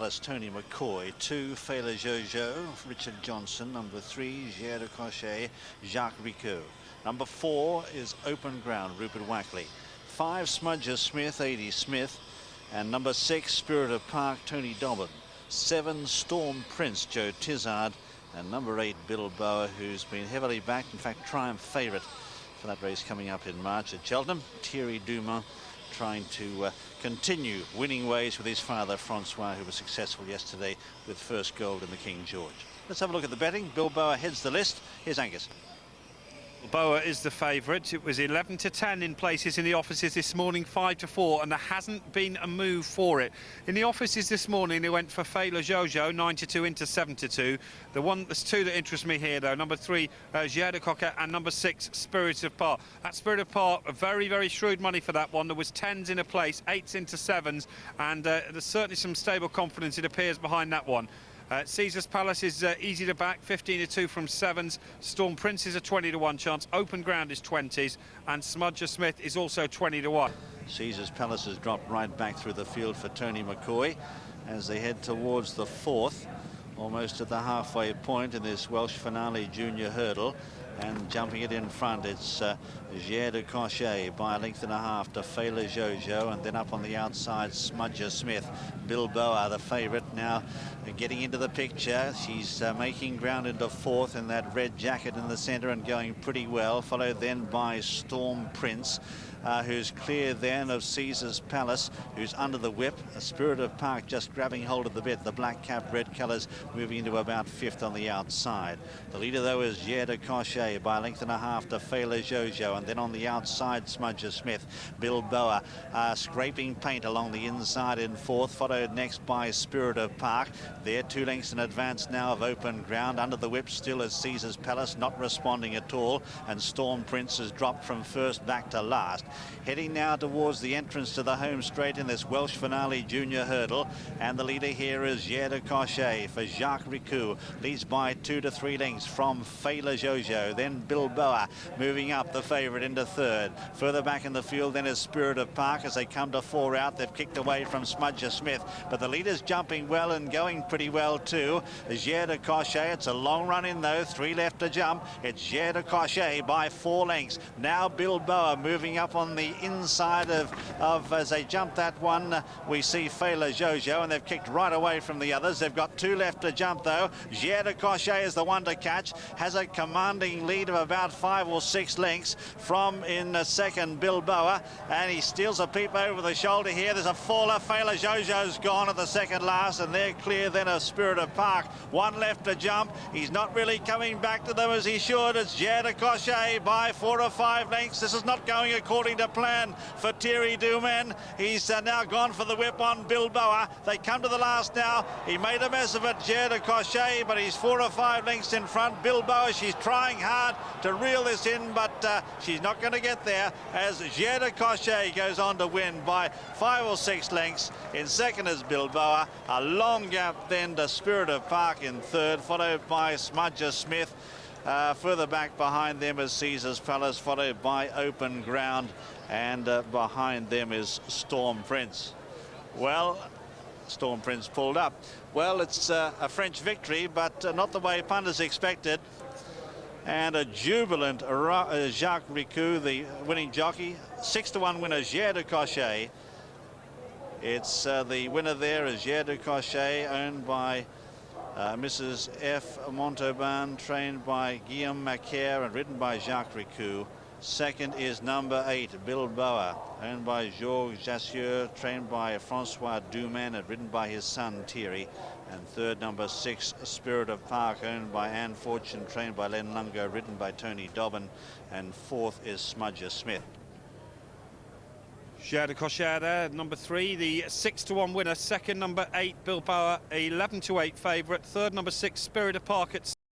That's Tony McCoy, 2, Fela Jojo, Richard Johnson, number 3, Jair de Cochet, Jaques Ricou. Number 4 is Open Ground, Rupert Wackley. 5, Smudger Smith, 80 Smith, and number 6, Spirit of Park, Tony Dobbin. 7, Storm Prince, Joe Tizard, and number 8, Bilboa, who's been heavily backed, in fact triumph favourite for that race coming up in March at Cheltenham. Thierry Dumas trying to continue winning ways with his father Francois, who was successful yesterday with first gold in the King George. Let's have a look at the betting. Bilboa heads the list. Here's Angus. Bilboa is the favourite. It was 11 to 10 in places in the offices this morning, 5 to 4, and there hasn't been a move for it. In the offices this morning, they went for Fela Jojo, 9 to 2 into 7 to 2. There's two that interest me here, though. Number 3, Jair de Cochet, and number 6, Spirit of Park. That Spirit of Park, very, very shrewd money for that one. There was 10s in a place, 8s into 7s, and there's certainly some stable confidence, it appears, behind that one. Caesar's Palace is easy to back, 15 to 2 from 7s. Storm Prince is a 20 to 1 chance. Open Ground is 20s, and Smudger Smith is also 20 to 1. Caesar's Palace has dropped right back through the field for Tony McCoy as they head towards the 4th, almost at the halfway point in this Welsh finale junior hurdle. And jumping it in front, it's Jair de Cochet by a length and a half to Fela Jojo, and then up on the outside, Smudger Smith. Bilboa, the favourite, now getting into the picture. She's making ground into 4th in that red jacket in the centre and going pretty well, followed then by Storm Prince, who's clear then of Caesar's Palace, who's under the whip. A Spirit of Park just grabbing hold of the bit. The black cap, red colours moving into about 5th on the outside. The leader, though, is Jair de Cochet by a length and a half to Fela Jojo, and then on the outside, Smudger Smith. Bilboa scraping paint along the inside in 4th, followed next by Spirit of Park. They're 2 lengths in advance now of Open Ground. Under the whip still is Caesar's Palace, not responding at all, and Storm Prince has dropped from first back to last. Heading now towards the entrance to the home straight in this Welsh finale junior hurdle, and the leader here is Jair de Cochet for Jaques Ricou. Leads by 2 to 3 lengths from Fela Jojo. Then Bilboa moving up, the favourite, into 3rd. Further back in the field then is Spirit of Park as they come to 4 out. They've kicked away from Smudger Smith, but the leader's jumping well and going pretty well too. Jair de Cochet, it's a long run in though, 3 left to jump. It's Jair de Cochet by 4 lengths. Now Bilboa moving up on the inside of as they jump that one, we see Fela Jojo, and they've kicked right away from the others. They've got 2 left to jump though. Jair de Cochet is the one to catch, has a commanding lead of about 5 or 6 lengths from in second Bilboa, and he steals a peep over the shoulder here. There's a faller. Fela Jojo's gone at the second last, and they're clear then of Spirit of Park. 1 left to jump. He's not really coming back to them as he should. It's Jair de Cochet by 4 or 5 lengths. This is not going according to plan for Thierry Dumas. He's now gone for the whip on Bilboa. They come to the last now. He made a mess of it, Jair de Cochet, but he's 4 or 5 lengths in front. Bilboa, she's trying hard to reel this in, but she's not going to get there as Jair de Cochet goes on to win by 5 or 6 lengths. In second is Bilboa. A long gap then to Spirit of Park in 3rd, followed by Smudger Smith. Further back behind them is Caesar's Palace, followed by Open Ground, and behind them is Storm Prince. Well, Storm Prince pulled up. Well, it's a French victory, but not the way punters expected. And a jubilant Jaques Ricou, the winning jockey. 6 to 1 winner, Jair de Cochet. It's the winner there is Jair de Cochet, owned by Mrs. F. Montauban, trained by Guillaume Macaire and ridden by Jaques Ricou. Second is number 8, Bilboa, owned by Georges Jair, trained by Francois Dumas and ridden by his son Thierry. And third, number 6, Spirit of Park, owned by Anne Fortune, trained by Len Lungo, ridden by Tony Dobbin. And fourth is Smudger Smith. Jair de Cochet there, number 3, the 6 to 1 winner. Second, number 8, Bilboa, 11 to 8 favourite. Third, number 6, Spirit of Park at